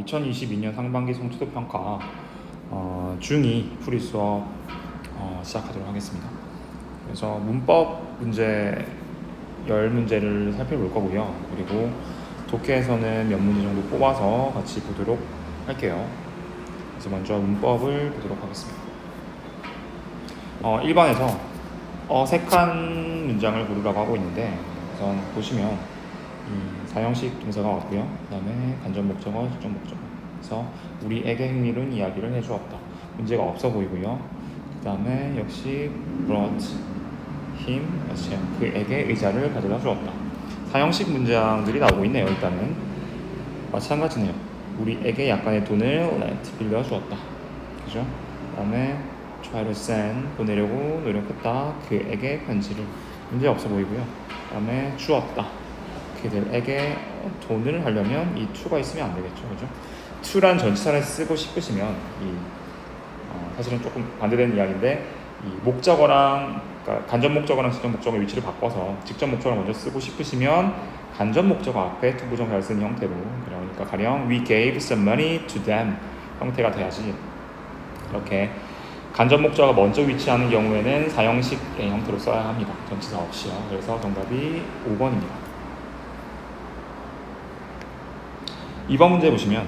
2022년 상반기 성취도 평가 중2 풀이 수업 시작하도록 하겠습니다. 그래서 문법 문제 10문제를 살펴볼 거고요. 그리고 독해에서는 몇 문제 정도 뽑아서 같이 보도록 할게요. 그래서 먼저 문법을 보도록 하겠습니다. 1번에서 어색한 문장을 고르라고 하고 있는데, 우선 보시면 사형식 동사가 왔고요. 그 다음에 간접 목적어, 직접 목적어. 그래서 우리에게 흥미로운 이야기를 해주었다. 문제가 없어 보이고요. 그 다음에 역시 brought him, 그에게 의자를 가져다 주었다. 사형식 문장들이 나오고 있네요. 일단은 마찬가지네요. 우리에게 약간의 돈을 let, 빌려주었다. 그죠? 그 다음에 try to send, 보내려고 노력했다. 그에게 편지를. 문제 없어 보이고요. 그 다음에 주었다. 그들에게 돈을 하려면 이 to가 있으면 안 되겠죠. 그죠? to란 전치사를 쓰고 싶으시면 사실은 조금 반대되는 이야기인데, 이 목적어랑, 그러니까 간접 목적어랑 직접 목적어의 위치를 바꿔서 직접 목적어를 먼저 쓰고 싶으시면 간접 목적어 앞에 to 부정사를 쓰는 형태로, 그러니까 가령 we gave some money to them 형태가 돼야지. 이렇게 간접 목적어가 먼저 위치하는 경우에는 사형식의 형태로 써야 합니다. 전치사 없이요. 그래서 정답이 5번입니다. 2번 문제 보시면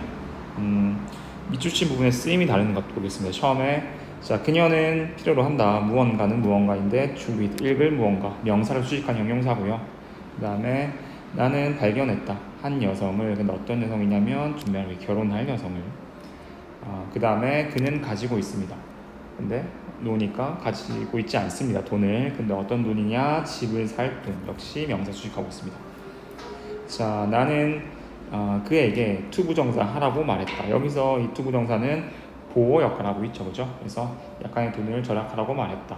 밑줄친 부분의 쓰임이 다른 것 보겠습니다. 처음에 자, 그녀는 필요로 한다. 무언가는 무언가인데 to read, 읽을 무언가, 명사를 수식한 형용사고요. 그 다음에 나는 발견했다. 한 여성을. 근데 어떤 여성이냐면 to marry, 결혼할 여성을. 그 다음에 그는 가지고 있습니다. 근데 노니까 가지고 있지 않습니다. 돈을. 근데 어떤 돈이냐? 집을 살 돈. 역시 명사 수식하고 있습니다. 자, 나는 그에게 to 부정사 하라고 말했다. 여기서 이 to 부정사는 보호 역할을 하고 있죠. 그죠? 그래서 약간의 돈을 절약하라고 말했다.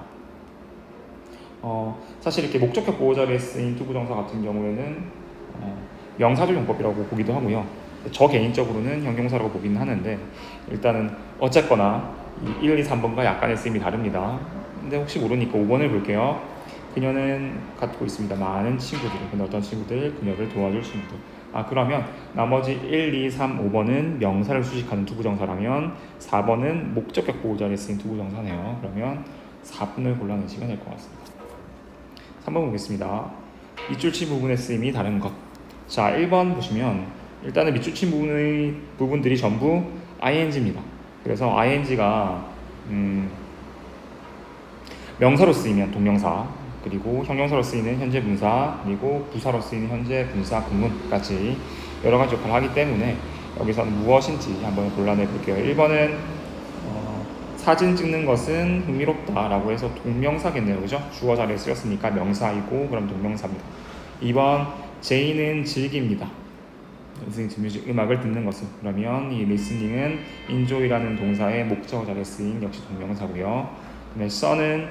사실 이렇게 목적격 보호 자리에 쓰인 to 부정사 같은 경우에는 명사적 용법이라고 보기도 하고요. 저 개인적으로는 형용사라고 보기는 하는데, 일단은 어쨌거나 이 1, 2, 3번과 약간의 쓰임이 다릅니다. 근데 혹시 모르니까 5번을 볼게요. 그녀는 갖고 있습니다. 많은 친구들. 근데 어떤 친구들? 그녀를 도와줄 친구들. 그러면 나머지 1, 2, 3, 5번은 명사를 수식하는 투부정사라면 4번은 목적격 보호 자리에 쓰인 투부정사네요. 그러면 4번을 골라내시면 될 것 같습니다. 3번 보겠습니다. 밑줄친 부분의 쓰임이 다른 것. 자, 1번 보시면 일단은 밑줄친 부분들이 전부 ing입니다. 그래서 ing가 명사로 쓰이면 동명사, 그리고 형용사로 쓰이는 현재 분사, 그리고 부사로 쓰이는 현재 분사 구문까지 여러 가지 역할을 하기 때문에 여기서는 무엇인지 한번 골라내 볼게요. 1번은 사진 찍는 것은 흥미롭다 라고 해서 동명사겠네요. 그죠? 주어 자리에 쓰였으니까 명사이고 그럼 동명사입니다. 2번 제이는 즐깁니다. 음악을 듣는 것은, 그러면 이 listening은 enjoy라는 동사의 목적어 자리에 쓰인 역시 동명사고요. 그다음에 son은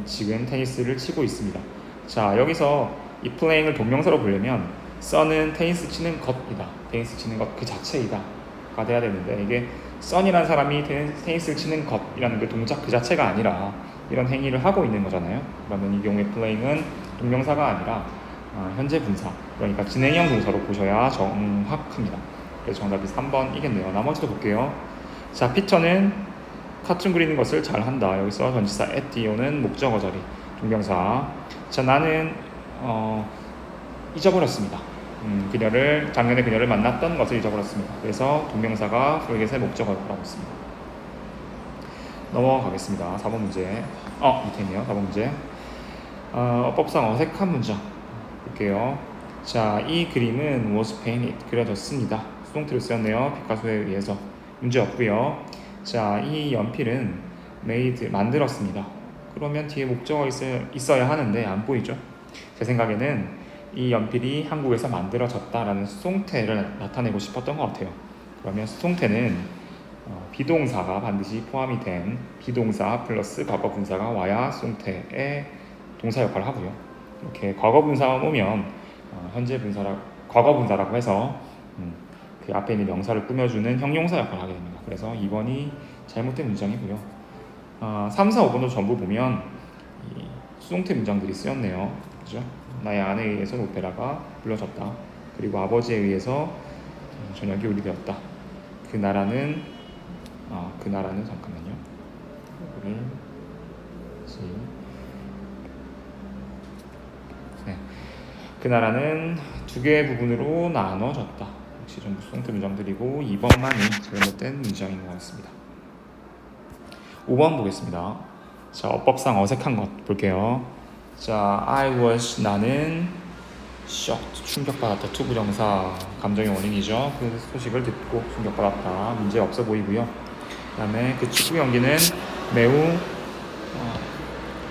지금 테니스를 치고 있습니다. 자, 여기서 이 playing을 동명사로 보려면 son은 테니스 치는 것이다, 테니스 치는 것 그 자체이다 가 돼야 되는데, 이게 son이라는 사람이 테니스를 치는 것이라는 그 동작 그 자체가 아니라 이런 행위를 하고 있는 거잖아요. 그러면 이 경우에 playing은 동명사가 아니라 현재 분사, 그러니까 진행형 동사로 보셔야 정확합니다. 그래서 정답이 3번이겠네요. 나머지도 볼게요. 자, 피터는 카툰 그리는 것을 잘한다. 여기서 전치사 at오는 목적어 자리, 동명사. 자, 나는 잊어버렸습니다. 작년에 그녀를 만났던 것을 잊어버렸습니다. 그래서 동명사가 forget의 목적어를 하고 있습니다. 넘어가겠습니다. 4번 문제. 밑에 있네요. 4번 문제. 어법상 어색한 문장 볼게요. 자, 이 그림은 was painted, 그려졌습니다. 수동태로 쓰였네요. 피카소에 의해서. 문제 없고요. 자, 이 연필은 made, 만들었습니다. 그러면 뒤에 목적어 있어야 하는데 안 보이죠? 제 생각에는 이 연필이 한국에서 만들어졌다라는 수동태를 나타내고 싶었던 것 같아요. 그러면 수동태는 비동사가 반드시 포함이 된 비동사 플러스 과거 분사가 와야 수동태의 동사 역할을 하고요. 이렇게 과거 분사가 오면 현재 과거 분사라고 해서 그 앞에 있는 명사를 꾸며주는 형용사 역할을 하게 됩니다. 그래서 2번이 잘못된 문장이고요. 3, 4, 5번도 전부 보면 이 수동태 문장들이 쓰였네요. 그죠? 나의 아내에 의해서 오페라가 불러졌다. 그리고 아버지에 의해서 저녁이 요리되었다. 그 나라는 잠깐만요. 네. 그 나라는 두 개의 부분으로 나눠졌다. 역시 전부 수동태 문장들이고 2번만이 잘못된 문장인 것 같습니다. 5번 보겠습니다. 자, 어법상 어색한 것 볼게요. 자, I was 나는 shocked 충격받았다. 투부정사 감정의 원인이죠. 그 소식을 듣고 충격받았다. 문제 없어 보이고요. 그 다음에 그 축구 경기는 매우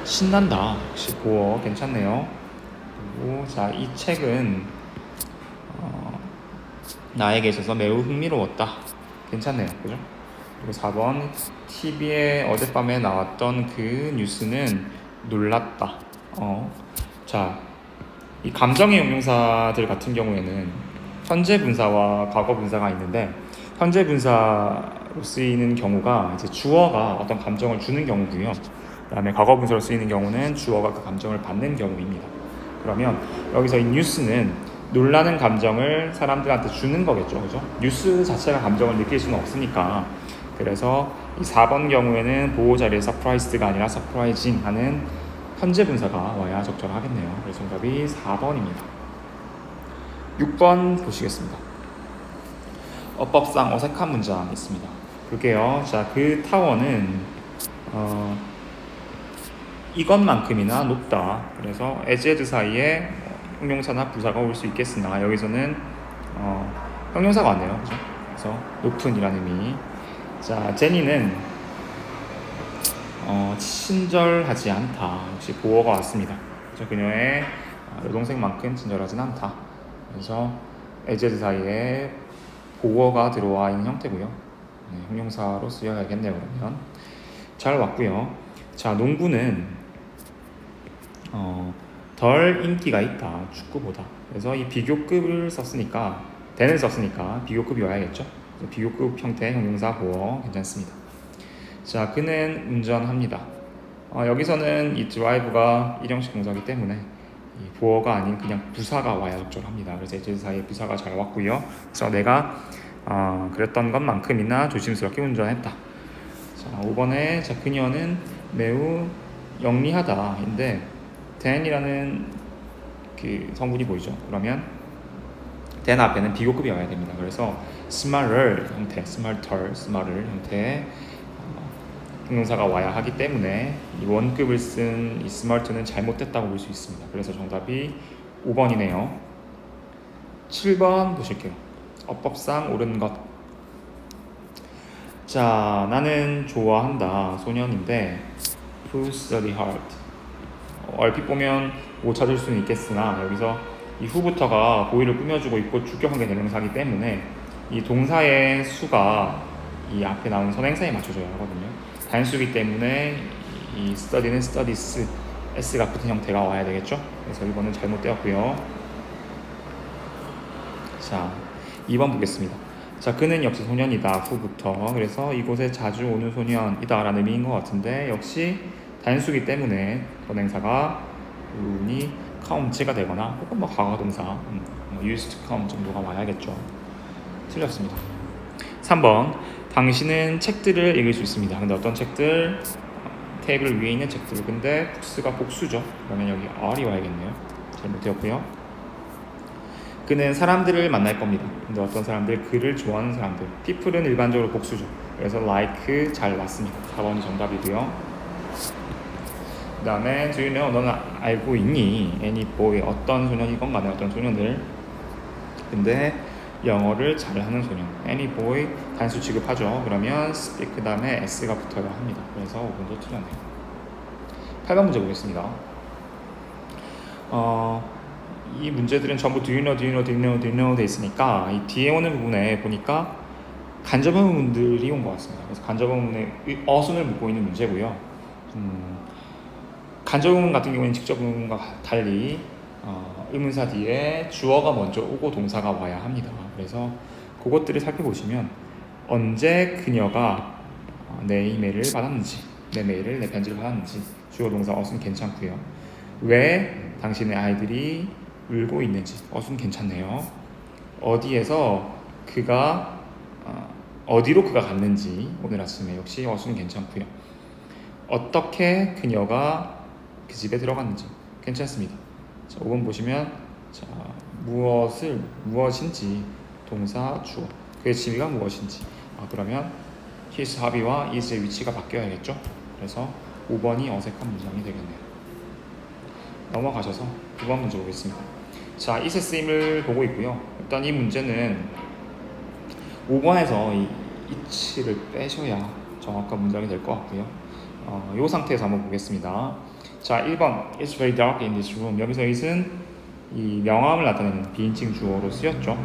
신난다. 역시 보어 괜찮네요. 그리고 자, 이 책은 나에게 있어서 매우 흥미로웠다. 괜찮네요. 그죠? 그리고 4번 TV에 어젯밤에 나왔던 그 뉴스는 놀랐다. 자, 이 감정의 형용사들 같은 경우에는 현재 분사와 과거 분사가 있는데 현재 분사로 쓰이는 경우가 이제 주어가 어떤 감정을 주는 경우고요. 그다음에 과거 분사로 쓰이는 경우는 주어가 그 감정을 받는 경우입니다. 그러면 여기서 이 뉴스는 놀라는 감정을 사람들한테 주는 거겠죠. 그죠? 뉴스 자체가 감정을 느낄 수는 없으니까. 그래서 이 4번 경우에는 보호 자리에 surprised가 아니라 surprising 하는 현재 분사가 와야 적절하겠네요. 그래서 정답이 4번입니다. 6번 보시겠습니다. 어법상 어색한 문장 있습니다. 볼게요. 자, 그 타워는 이것만큼이나 높다. 그래서 as and 사이에 형용사나 부사가 올 수 있겠으나 여기서는 형용사가 왔네요. 그죠? 그래서 높은이라는 의미. 자, 제니는 친절하지 않다. 역시 보어가 왔습니다. 그래서 그녀의 여동생만큼 친절하진 않다. 그래서 as and 사이에 보어가 들어와 있는 형태고요. 네, 형용사로 쓰여야겠네요. 그러면 잘 왔고요. 자, 농구는 덜 인기가 있다. 축구보다. 그래서 이 비교급을 썼으니까 대는 썼으니까 비교급이 와야겠죠. 비교급 형태 형용사 보어 괜찮습니다. 자, 그는 운전합니다. 여기서는 이 드라이브가 일형식 동사이기 때문에 이 보어가 아닌 그냥 부사가 와야 적절합니다. 그래서 이제 사이에 부사가 잘 왔고요. 그래서 내가 그랬던 것만큼이나 조심스럽게 운전했다. 자, 5번에 자, 그녀는 매우 영리하다인데 than이라는 그 성분이 보이죠. 그러면 than 앞에는 비교급이 와야 됩니다. 그래서 smarter 형태, smarter 형태의 형용사가 와야 하기 때문에 이 원급을 쓴 이 smart는 잘못됐다고 볼 수 있습니다. 그래서 정답이 5번이네요. 7번 보실게요. 어법상 옳은 것. 자, 나는 좋아한다. 소년인데 who study hard. 얼핏 보면 못 찾을 수는 있겠으나 여기서 이 후부터가 보이를 꾸며주고 있고 주격관계 대명사이기 때문에 이 동사의 수가 이 앞에 나오는 선행사에 맞춰줘야 하거든요. 단수이기 때문에 이 study는 studies, s가 붙은 형태가 와야 되겠죠. 그래서 1번은 잘못되었고요. 자, 2번 보겠습니다. 자, 그는 역시 소년이다. 후부터. 그래서 이곳에 자주 오는 소년이다 라는 의미인 것 같은데 역시 단수이기 때문에 선행사가 운이 come가 되거나 혹은 뭐 과거동사 used to come 정도가 와야겠죠. 틀렸습니다. 3번 당신은 책들을 읽을 수 있습니다. 근데 어떤 책들? 테이블 위에 있는 책들. 근데 북스가 복수죠. 그러면 여기 R이 와야겠네요. 잘못되었고요. 그는 사람들을 만날 겁니다. 근데 어떤 사람들? 그를 좋아하는 사람들. people은 일반적으로 복수죠. 그래서 like 잘 왔습니다. 4번이 정답이고요. 그 다음에 do you know, 너는 알고 있니? any boy, 어떤 소년이건 간에 어떤 소년들. 근데 영어를 잘하는 소년. any boy 단수 취급하죠. 그러면 speak 그 다음에 s가 붙어야 합니다. 그래서 5번도 틀렸네요. 8번 문제 보겠습니다. 이 문제들은 전부 do you know, do you know, do you know, do you know 돼 있으니까 이 뒤에 오는 부분에 보니까 간접형 부분들이 온 것 같습니다. 그래서 간접형 부분에 어순을 묻고 있는 문제고요. 간접의문 같은 경우는 직접의문과 달리 의문사 뒤에 주어가 먼저 오고 동사가 와야 합니다. 그래서 그것들을 살펴보시면 언제 그녀가 내 이메일을 받았는지, 내 메일을, 내 편지를 받았는지 주어 동사 어순 괜찮고요. 왜 당신의 아이들이 울고 있는지 어순 괜찮네요. 어디에서 그가 어디로 그가 갔는지 오늘 아침에 역시 어순 괜찮고요. 어떻게 그녀가 그 집에 들어갔는지 괜찮습니다. 자, 5번 보시면 자, 무엇인지 동사 주어 그의 취미가 무엇인지 그러면 his hobby와 is의 위치가 바뀌어야겠죠. 그래서 5번이 어색한 문장이 되겠네요. 넘어가셔서 9번 문제 보겠습니다. 자, is의 쓰임을 보고 있고요. 일단 이 문제는 5번에서 이 it를 빼셔야 정확한 문장이 될 것 같고요. 이 상태에서 한번 보겠습니다. 자, 1번 It's very dark in this room. 여기서 it은 이 명암을 나타내는 비인칭 주어로 쓰였죠.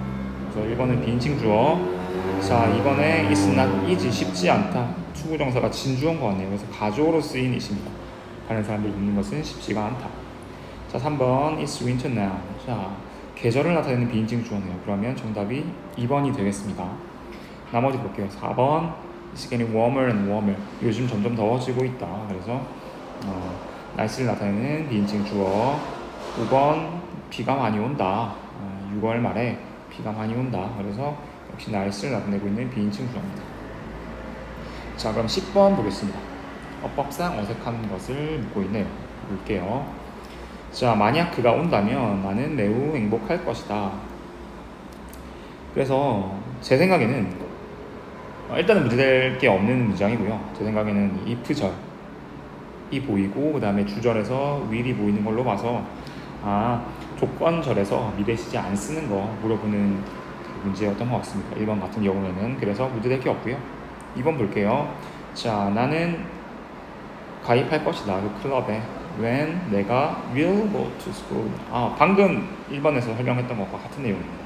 그래서 1번은 비인칭 주어. 자, 이번에 it's not easy, 쉽지 않다. 투부정사가 진주어인 것 같네요. 그래서 가주어로 쓰인 it입니다. 다른 사람들이 읽는 것은 쉽지가 않다. 자, 3번 It's winter now. 자, 계절을 나타내는 비인칭 주어네요. 그러면 정답이 2번이 되겠습니다. 나머지 볼게요. 4번 It's getting warmer and warmer. 요즘 점점 더워지고 있다. 그래서 날씨를 나타내는 비인칭 주어. 5번 비가 많이 온다. 6월 말에 비가 많이 온다. 그래서 역시 날씨를 나타내고 있는 비인칭 주어입니다. 자, 그럼 10번 보겠습니다. 어법상 어색한 것을 묻고 있네요. 볼게요. 자, 만약 그가 온다면 나는 매우 행복할 것이다. 그래서 제 생각에는 일단은 문제될 게 없는 문장이고요. 제 생각에는 if절이 보이고 그 다음에 주절에서 will이 보이는 걸로 봐서 조건절에서 미래 시제 안 쓰는 거 물어보는 문제였던 것 같습니다. 1번 같은 경우에는. 그래서 문제될 게 없고요. 2번 볼게요. 자, 나는 가입할 것이다. 그 클럽에. when 내가 will go to school. 방금 1번에서 설명했던 것과 같은 내용입니다.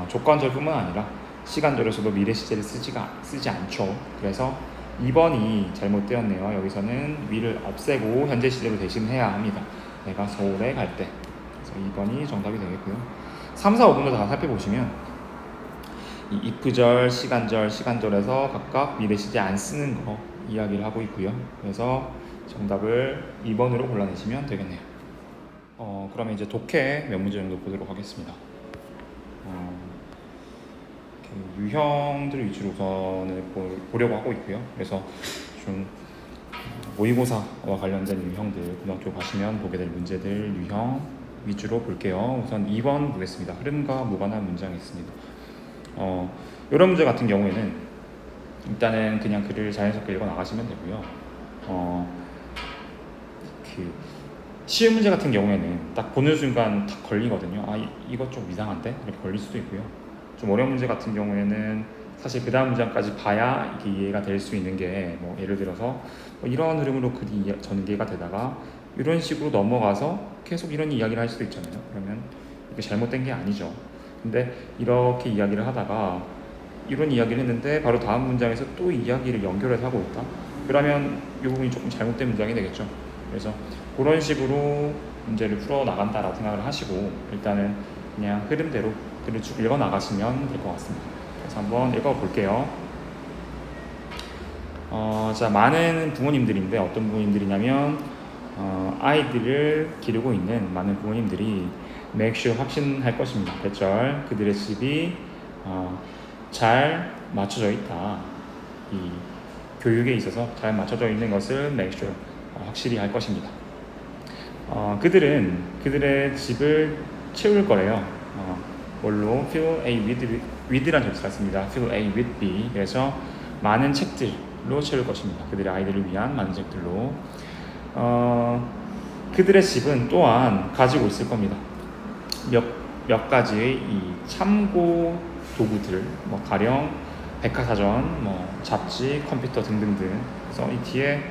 조건절뿐만 아니라 시간절에서도 미래 시제를 쓰지 않죠. 그래서 2번이 잘못되었네요. 여기서는 will을 없애고 현재 시제로 대신해야 합니다. 내가 서울에 갈 때. 그래서 2번이 정답이 되겠고요. 3, 4, 5번도 다 살펴보시면 이 if절, 시간절에서 각각 미래 시제 안 쓰는 거 이야기를 하고 있고요. 그래서 정답을 2번으로 골라내시면 되겠네요. 그러면 이제 독해 몇 문제 정도 보도록 하겠습니다. 유형들 위주로 우선을 보려고 하고 있고요. 그래서 좀 모의고사와 관련된 유형들 고등학교 가시면 보게 될 문제들 유형 위주로 볼게요. 우선 2번 보겠습니다. 흐름과 무관한 문장이 있습니다. 이런 문제 같은 경우에는 일단은 그냥 글을 자연스럽게 읽어 나가시면 되고요. 쉬운 문제 같은 경우에는 딱 보는 순간 딱 걸리거든요. 이거 좀 이상한데? 이렇게 걸릴 수도 있고요. 좀 어려운 문제 같은 경우에는 사실 그 다음 문장까지 봐야 이게 이해가 될 수 있는 게 예를 들어서 이런 흐름으로 글이 전개가 되다가 이런 식으로 넘어가서 계속 이런 이야기를 할 수도 있잖아요. 그러면 이게 잘못된 게 아니죠. 근데 이렇게 이야기를 하다가 이런 이야기를 했는데 바로 다음 문장에서 또 이야기를 연결해서 하고 있다. 그러면 이 부분이 조금 잘못된 문장이 되겠죠. 그래서 그런 식으로 문제를 풀어 나간다라고 생각을 하시고 일단은 그냥 흐름대로 글을 쭉 읽어 나가시면 될 것 같습니다. 그래서 한번 읽어 볼게요. 자, 많은 부모님들인데 어떤 부모님들이냐면 아이들을 기르고 있는 많은 부모님들이 make sure 확신할 것입니다. 대절 그들의 집이 잘 맞춰져 있다. 이 교육에 있어서 잘 맞춰져 있는 것을 make sure 확실히 할 것입니다. 그들은 그들의 집을 채울 거래요. 뭘로? fill A with라는 접수가 있습니다. fill A with B. 그래서 많은 책들로 채울 것입니다. 그들의 아이들을 위한 많은 책들로. 그들의 집은 또한 가지고 있을 겁니다. 몇 가지의 이 참고 도구들, 가령 백과사전, 잡지, 컴퓨터 등등등. 그래서 이 뒤에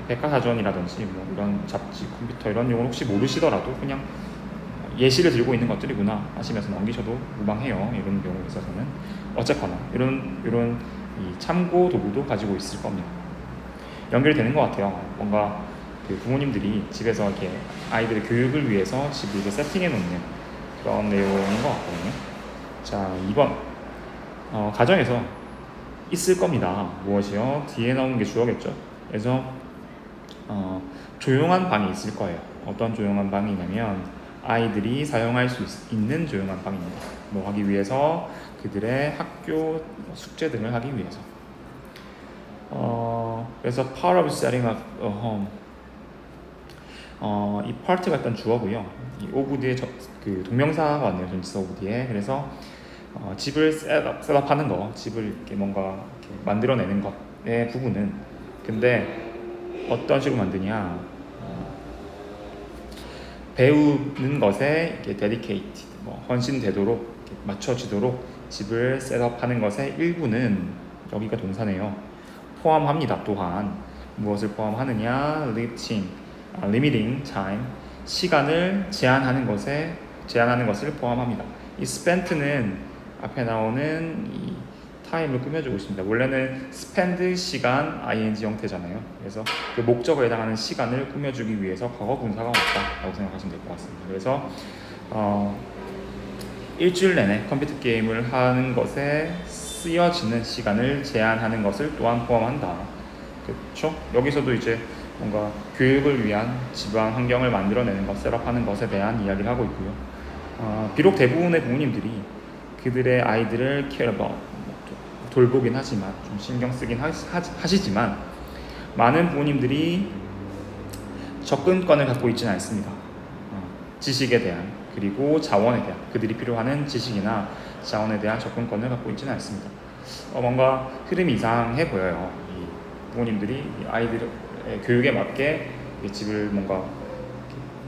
백과사전이라든지 이런 잡지, 컴퓨터 이런 용어를 혹시 모르시더라도 그냥 예시를 들고 있는 것들이구나 하시면서 넘기셔도 무방해요. 이런 경우에 있어서는 어쨌거나 이런 이 참고 도구도 가지고 있을 겁니다. 연결이 되는 것 같아요. 뭔가 그 부모님들이 집에서 이렇게 아이들의 교육을 위해서 집을 이렇게 세팅해 놓는 그런 내용인 것 같거든요. 자, 2번 가정에서 있을 겁니다. 무엇이요? 뒤에 나오는 게 주어겠죠. 그래서 조용한 방이 있을 거예요. 어떤 조용한 방이냐면 아이들이 사용할 수 있는 조용한 방입니다. 뭐 하기 위해서? 그들의 학교 숙제 등을 하기 위해서. 그래서 part of setting up a home. 이 part가 일단 주어고요. 이 of 뒤에 그 동명사가 왔네요. 전치사 of 뒤에. 그래서 집을 셋업하는 거, 집을 이렇게 뭔가 이렇게 만들어내는 것의 부분은, 근데 어떤 식으로 만드냐? 배우는 것에 이렇게 dedicate, 헌신되도록, 이렇게 맞춰지도록 집을 셋업하는 것의 일부는, 여기가 동사네요. 포함합니다. 또한 무엇을 포함하느냐? limiting time, 시간을 제한하는 것을 포함합니다. 이 spent는 앞에 나오는 이 time을 꾸며주고 있습니다. 원래는 spend 시간 ing 형태잖아요. 그래서 그 목적어에 해당하는 시간을 꾸며주기 위해서 과거 분사가 왔다라고 생각하시면 될 것 같습니다. 그래서 일주일 내내 컴퓨터 게임을 하는 것에 쓰여지는 시간을 제한하는 것을 또한 포함한다. 그렇죠? 여기서도 이제 뭔가 교육을 위한 집안 환경을 만들어내는 것, 셋업하는 것에 대한 이야기를 하고 있고요. 비록 대부분의 부모님들이 그들의 아이들을 care about, 돌보긴 하지만, 좀 신경 쓰긴 하시지만, 많은 부모님들이 접근권을 갖고 있지는 않습니다. 지식에 대한, 그리고 자원에 대한, 그들이 필요하는 지식이나 자원에 대한 접근권을 갖고 있지는 않습니다. 뭔가 흐름이 이상해 보여요. 이 부모님들이 아이들의 교육에 맞게 집을 뭔가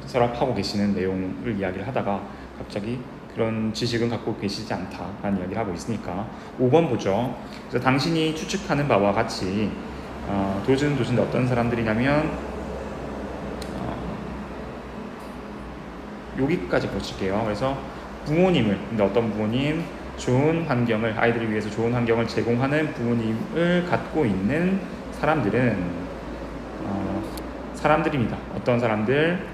서랍하고 계시는 내용을 이야기를 하다가 갑자기 그런 지식은 갖고 계시지 않다라는 이야기를 하고 있으니까 5번 보죠. 그래서 당신이 추측하는 바와 같이 도즈는 어떤 사람들이냐면 여기까지 보실게요. 그래서 부모님을, 근데 어떤 부모님, 좋은 환경을, 아이들을 위해서 좋은 환경을 제공하는 부모님을 갖고 있는 사람들은 사람들입니다. 어떤 사람들?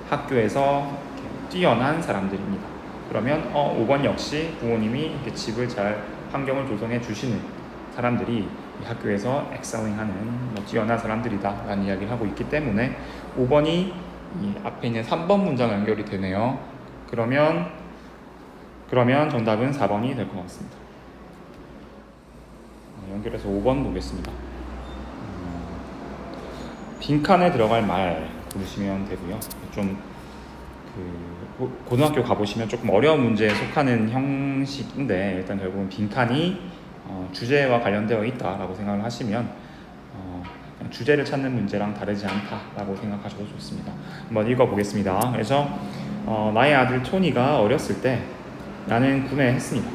학교에서 뛰어난 사람들입니다. 그러면 5번 역시 부모님이 이렇게 집을 잘 환경을 조성해 주시는 사람들이 이 학교에서 excelling-하는 뛰어난 사람들이다 라는 이야기를 하고 있기 때문에 5번이 이 앞에 있는 3번 문장 연결이 되네요. 그러면 정답은 4번이 될 것 같습니다. 연결해서 5번 보겠습니다. 빈칸에 들어갈 말 고르시면 되고요. 좀 고등학교 가보시면 조금 어려운 문제에 속하는 형식인데, 일단 결국은 빈칸이 주제와 관련되어 있다라고 생각을 하시면 주제를 찾는 문제랑 다르지 않다라고 생각하셔도 좋습니다. 한번 읽어보겠습니다. 그래서 나의 아들 토니가 어렸을 때 나는 구매했습니다.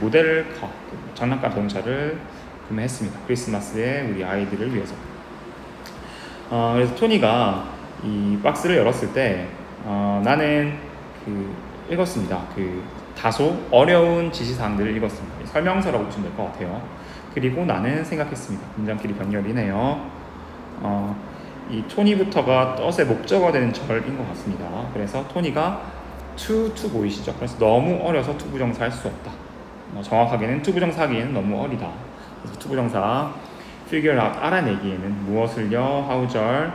모델카, 장난감 자동차를 구매했습니다. 크리스마스에 우리 아이들을 위해서. 그래서 토니가 이 박스를 열었을 때 나는 읽었습니다. 다소 어려운 지시사항들을 읽었습니다. 설명서라고 보시면 될 것 같아요. 그리고 나는 생각했습니다. 문장끼리 변열이네요. 이 토니부터가 뜻의 목적어가 되는 절인 것 같습니다. 그래서 토니가 to 보이시죠? 그래서 너무 어려서 투부정사 할 수 없다. 정확하게는 투부정사 하기에는 너무 어리다. 그래서 투부정사 figure out, 알아내기에는 무엇을요? 하우절,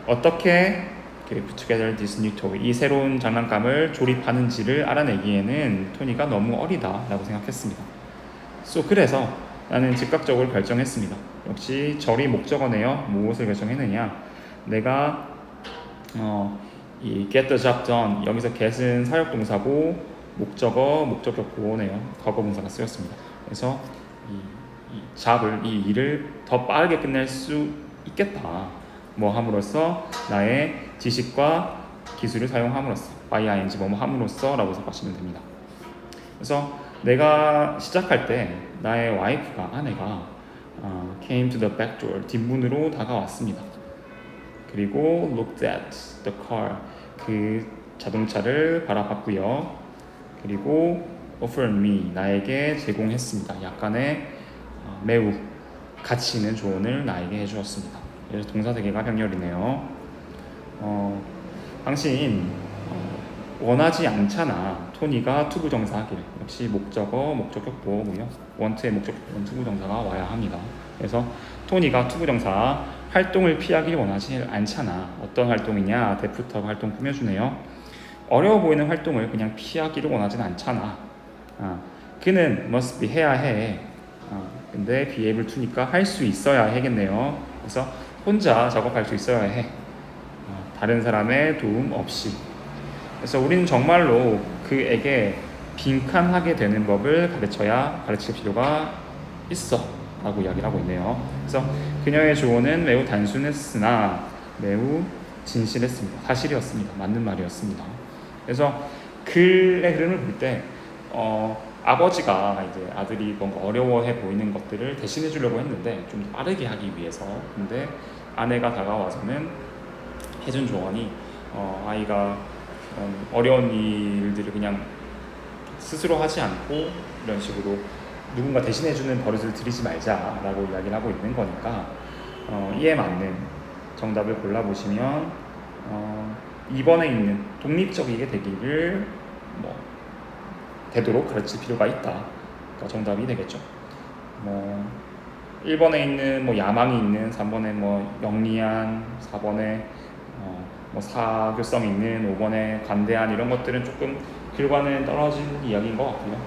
어떻게 put together this new toy, 이 새로운 장난감을 조립하는지를 알아내기에는 토니가 너무 어리다 라고 생각했습니다. 그래서 나는 즉각적으로 결정했습니다. 역시 절이 목적어네요. 무엇을 결정했느냐? 내가 이 get the job done, 여기서 get은 사역동사고 목적어, 목적격 보호네요. 과거분사가 쓰였습니다. 그래서 이 job을, 이 일을 더 빠르게 끝낼 수 있겠다. 뭐 함으로써? 나의 지식과 기술을 사용함으로써, by ing 뭐뭐 함으로써 라고 생각하시면 됩니다. 그래서 내가 시작할 때 나의 와이프가, 아내가 came to the back door, 뒷문으로 다가왔습니다. 그리고 looked at the car, 그 자동차를 바라봤고요. 그리고 offered me, 나에게 제공했습니다. 약간의 매우 가치 있는 조언을 나에게 해주었습니다. 그래서 동사 세 개가 병렬이네요. 당신 원하지 않잖아. 토니가 투부정사 하기를. 역시 목적어, 목적격 보호고요. 원트의 목적격은 투부정사가 와야 합니다. 그래서 토니가 투부정사 활동을 피하길 원하지 않잖아. 어떤 활동이냐? 데프터가 활동 꾸며주네요. 어려워 보이는 활동을 그냥 피하기를 원하진 않잖아. 그는 must be 해야 해. 근데 be able to니까 할 수 있어야 해겠네요. 그래서 혼자 작업할 수 있어야 해. 다른 사람의 도움 없이. 그래서 우리는 정말로 그에게 빈칸하게 되는 법을 가르칠 필요가 있어 라고 이야기를 하고 있네요. 그래서 그녀의 조언은 매우 단순했으나 매우 진실했습니다. 사실이었습니다. 맞는 말이었습니다. 그래서 글의 흐름을 볼 때 아버지가 이제 아들이 뭔가 어려워해 보이는 것들을 대신해 주려고 했는데 좀 빠르게 하기 위해서, 근데 아내가 다가와서는 해준 조언이 아이가 어려운 일들을 그냥 스스로 하지 않고 이런 식으로 누군가 대신해주는 버릇을 들이지 말자라고 이야기를 하고 있는 거니까 이에 맞는 정답을 골라보시면 2번에 있는 독립적이게 되기를 되도록 가르칠 필요가 있다. 그러니까 정답이 되겠죠. 1번에 있는 야망이 있는, 3번에 영리한, 4번에 사교성 있는, 5번에 관대한, 이런 것들은 조금 글과는 떨어진 이야기인 것 같고요.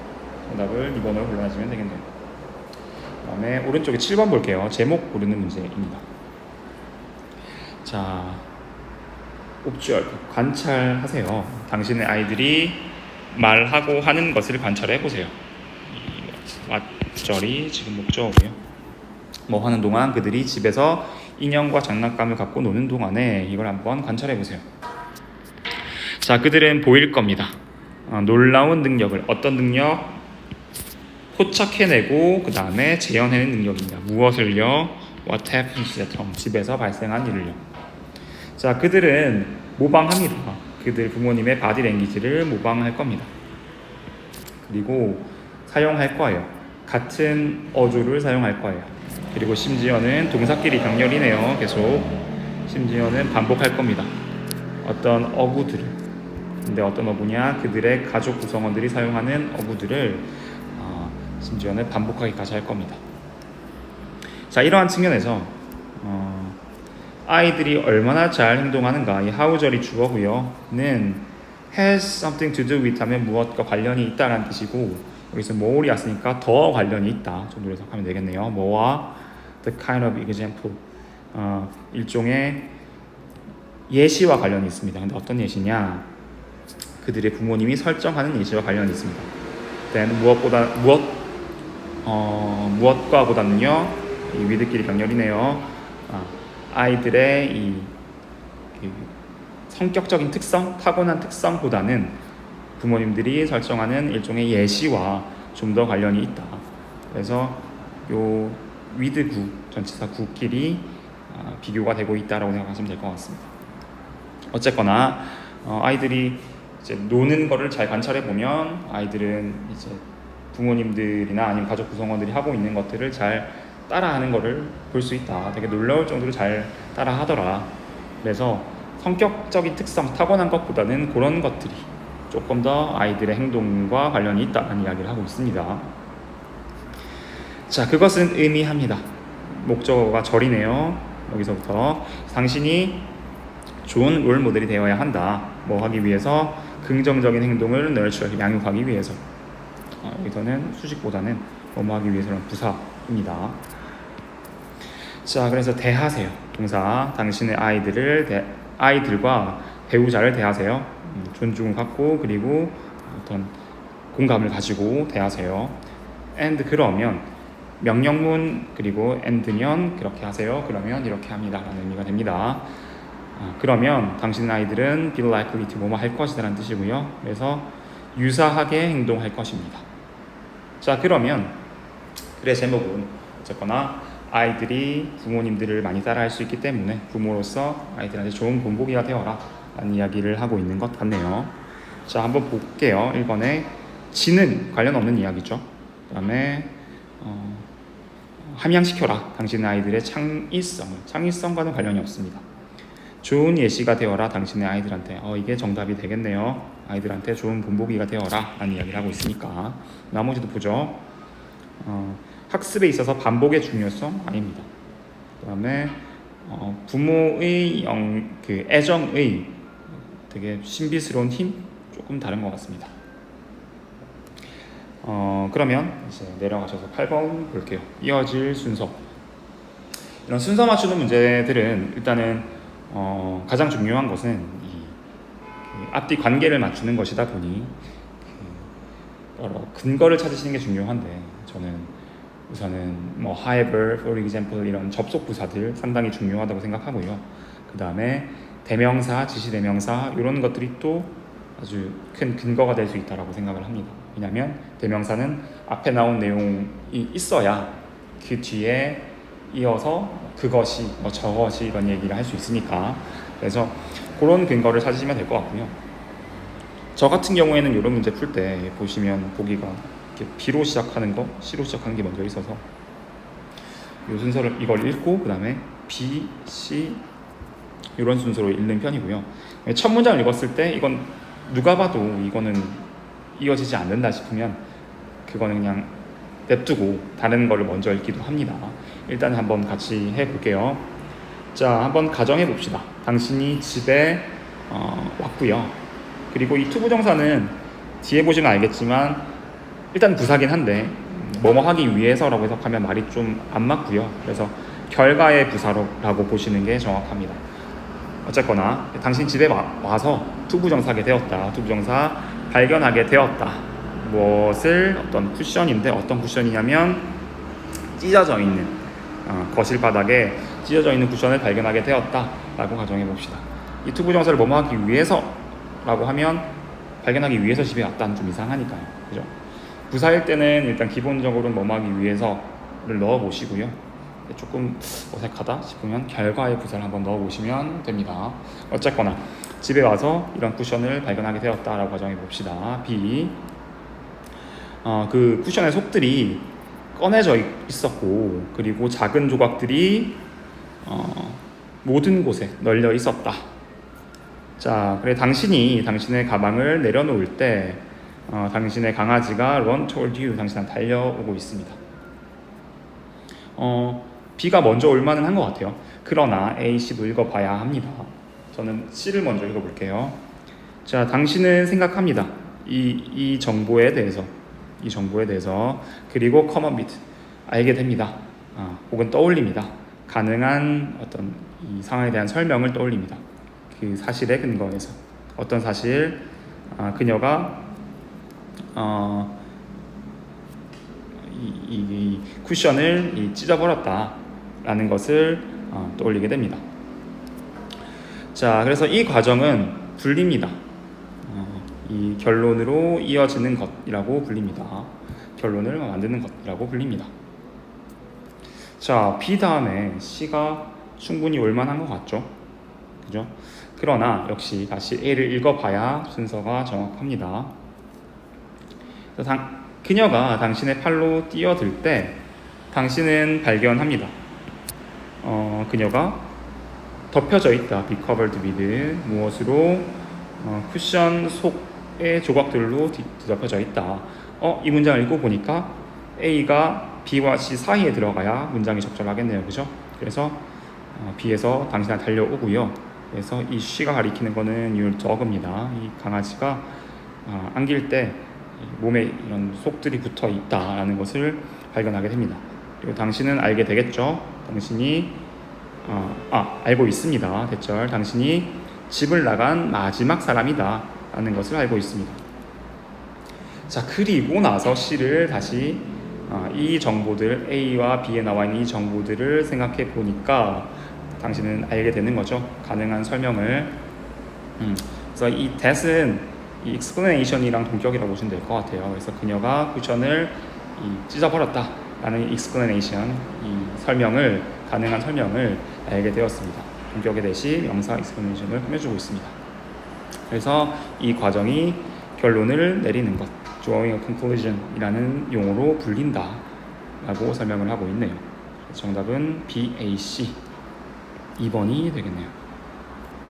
정답을 2번으로 골라주시면 되겠네요. 그 다음에 오른쪽에 7번 볼게요. 제목 고르는 문제입니다. 자, 옵주얼 관찰하세요. 당신의 아이들이 말하고 하는 것을 관찰해 보세요. 왓절이 지금 목적어고요. 하는 동안 그들이 집에서 인형과 장난감을 갖고 노는 동안에 이걸 한번 관찰해 보세요. 자, 그들은 보일 겁니다. 놀라운 능력을, 어떤 능력? 포착해내고 그 다음에 재현해내는 능력입니다. 무엇을요? What happens at home? 집에서 발생한 일을요. 자, 그들은 모방합니다. 그들 부모님의 바디랭귀지를 모방할 겁니다. 그리고 사용할 거예요. 같은 어조를 사용할 거예요. 그리고 심지어는 동사끼리 병렬이네요. 계속 심지어는 반복할 겁니다. 어떤 어구들을. 근데 어떤 어구냐? 그들의 가족 구성원들이 사용하는 어구들을 심지어는 반복하기까지 할 겁니다. 자, 이러한 측면에서 아이들이 얼마나 잘 행동하는가, 이 how절이 주어고요.는 has something to do with 하면 무엇과 관련이 있다라는 뜻이고, 여기서 more이 왔으니까 더 관련이 있다 정도로 해석하면 되겠네요. 뭐와 the kind of example, 일종의 예시와 관련이 있습니다. 근데 어떤 예시냐? 그들의 부모님이 설정하는 예시와 관련이 있습니다. then 무엇과 보다는요, 이 with끼리 병렬이네요. 아이들의 이 성격적인 특성, 타고난 특성보다는 부모님들이 설정하는 일종의 예시와 좀 더 관련이 있다. 그래서 요 with 구, 전치사 구끼리 비교가 되고 있다라고 생각하시면 될 것 같습니다. 어쨌거나 아이들이 이제 노는 거를 잘 관찰해 보면 아이들은 이제 부모님들이나 아니면 가족 구성원들이 하고 있는 것들을 잘 따라하는 거를 볼 수 있다. 되게 놀라울 정도로 잘 따라하더라. 그래서 성격적인 특성, 타고난 것보다는 그런 것들이 조금 더 아이들의 행동과 관련이 있다는 이야기를 하고 있습니다. 자, 그것은 의미합니다. 목적어가 절이네요. 여기서부터 당신이 좋은 롤 모델이 되어야 한다. 뭐 하기 위해서? 긍정적인 행동을 양육하기 위해서. 여기서는 수직보다는 뭐 하기 위해서는 부사입니다. 자, 그래서 대하세요. 동사, 당신의 아이들과 배우자를 대하세요. 존중을 갖고, 그리고 어떤 공감을 가지고 대하세요. and 그러면, 명령문 그리고 and면 그렇게 하세요. 그러면 이렇게 합니다 라는 의미가 됩니다. 그러면 당신의 아이들은 be likely to 뭐뭐 할 것이다 라는 뜻이고요. 그래서 유사하게 행동할 것입니다. 자, 그러면 글의 제목은 어쨌거나 아이들이 부모님들을 많이 따라할 수 있기 때문에 부모로서 아이들한테 좋은 본보기가 되어라 라는 이야기를 하고 있는 것 같네요. 자, 한번 볼게요. 1번에 지는 관련 없는 이야기죠. 그 다음에 함양시켜라. 당신의 아이들의 창의성과는 관련이 없습니다. 좋은 예시가 되어라. 당신의 아이들한테. 이게 정답이 되겠네요. 아이들한테 좋은 본보기가 되어라 라는 이야기를 하고 있으니까. 나머지도 보죠. 학습에 있어서 반복의 중요성 아닙니다. 그 다음에 부모의 그 애정의 되게 신비스러운 힘 조금 다른 것 같습니다. 그러면 이제 내려가셔서 8번 볼게요. 이어질 순서. 이런 순서 맞추는 문제들은 일단은 가장 중요한 것은 그 앞뒤 관계를 맞추는 것이다 보니 여러 근거를 찾으시는 게 중요한데, 저는 우선은 뭐 however, for example 이런 접속 부사들 상당히 중요하다고 생각하고요. 그 다음에 대명사, 지시대명사 이런 것들이 또 아주 큰 근거가 될 수 있다고 생각을 합니다. 왜냐하면 대명사는 앞에 나온 내용이 있어야 그 뒤에 이어서 그것이, 뭐 저것이 이런 얘기를 할 수 있으니까, 그래서 그런 근거를 찾으시면 될 것 같고요. 저 같은 경우에는 이런 문제 풀 때 보시면 보기가 이렇게 B로 시작하는 거, C로 시작하는 게 먼저 있어서 이 순서를 이걸 읽고 그 다음에 B, C 이런 순서로 읽는 편이고요. 첫 문장을 읽었을 때 이건 누가 봐도 이거는 이어지지 않는다 싶으면 그거는 그냥 냅두고 다른 거를 먼저 읽기도 합니다. 일단 한번 같이 해볼게요. 자, 한번 가정해 봅시다. 당신이 집에 왔고요. 그리고 이 투부정사는 뒤에 보시면 알겠지만 일단 부사긴 한데 뭐뭐 하기 위해서라고 해석하면 말이 좀 안 맞고요. 그래서 결과의 부사라고 보시는 게 정확합니다. 어쨌거나 당신 집에 와서 투부정사하게 되었다. 투부정사 발견하게 되었다. 무엇을? 어떤 쿠션인데, 어떤 쿠션이냐면 찢어져 있는 거실 바닥에 찢어져 있는 쿠션을 발견하게 되었다 라고 가정해 봅시다. 이 투부정사를 뭐뭐 하기 위해서 라고 하면 발견하기 위해서 집에 왔다는 좀 이상하니까요. 그죠? 부사일 때는 일단 기본적으로 뭐뭐 하기 위해서를 넣어 보시고요. 조금 어색하다 싶으면 결과의 부사를 한번 넣어 보시면 됩니다. 어쨌거나 집에 와서 이런 쿠션을 발견하게 되었다라고 가정해 봅시다. B. 그 쿠션의 속들이 꺼내져 있었고, 그리고 작은 조각들이 모든 곳에 널려 있었다. 자, 그래 당신이 당신의 가방을 내려놓을 때 당신의 강아지가 run toward you, 당신한테 달려오고 있습니다. B가 먼저 올 만은 한 것 같아요. 그러나 A, C도 읽어봐야 합니다. 저는 C를 먼저 읽어볼게요. 자, 당신은 생각합니다. 이 정보에 대해서, 그리고 common bit, 알게 됩니다. 혹은 떠올립니다. 가능한 어떤 이 상황에 대한 설명을 떠올립니다. 그 사실에 근거해서 어떤 사실, 그녀가 이 쿠션을 찢어버렸다라는 것을 떠올리게 됩니다. 자, 그래서 이 과정은 불립니다. 이 결론으로 이어지는 것이라고 불립니다. 결론을 만드는 것이라고 불립니다. 자, B 다음에 C가 충분히 올만한 것 같죠? 그죠? 그러나 역시 다시 A를 읽어봐야 순서가 정확합니다. 그녀가 당신의 팔로 뛰어들 때 당신은 발견합니다. 그녀가 덮여져 있다. be covered with 무엇으로? 쿠션 속의 조각들로 뒤덮여져 있다. 이 문장을 읽고 보니까 A가 B와 C 사이에 들어가야 문장이 적절하겠네요. 그죠? 그래서 B에서 당신한테 달려오고요. 그래서 이 C가 가리키는 거는 your dog입니다. 이 강아지가 안길 때 몸에 이런 속들이 붙어 있다라는 것을 발견하게 됩니다. 그리고 당신은 알게 되겠죠. 당신이 알고 있습니다. 대절. 당신이 집을 나간 마지막 사람이다 라는 것을 알고 있습니다. 자, 그리고 나서 C를 다시 이 정보들, A와 B에 나와 있는 이 정보들을 생각해 보니까 당신은 알게 되는 거죠. 가능한 설명을. 그래서 이 that은 이 explanation이랑 동격이라고 보시면 될 것 같아요. 그래서 그녀가 쿠션을 찢어버렸다 라는 explanation, 이 설명을, 가능한 설명을 알게 되었습니다. 동격의 대시 명사 explanation을 꾸며주고 있습니다. 그래서 이 과정이 결론을 내리는 것, drawing a conclusion 이라는 용어로 불린다 라고 설명을 하고 있네요. 정답은 B, A, C 2번이 되겠네요.